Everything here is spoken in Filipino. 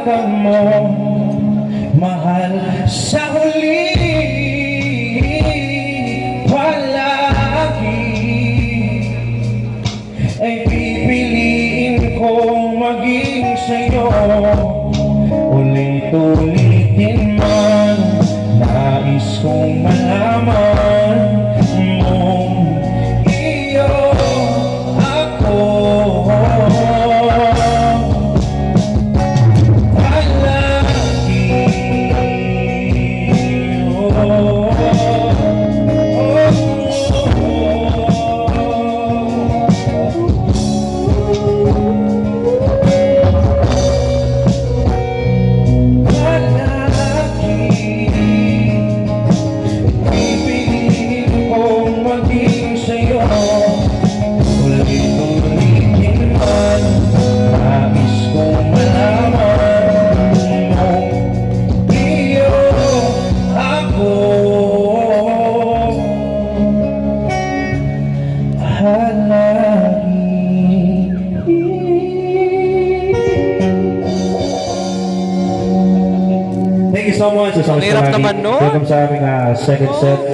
hawakan mo, mahal, sa huli palagi ay pipiliin kong maging sa'yo. Ulit-ulitin man, nais kong malaman mong iyo ako. Thank you so much. Ang hirap naman, no? Welcome sa aming second set.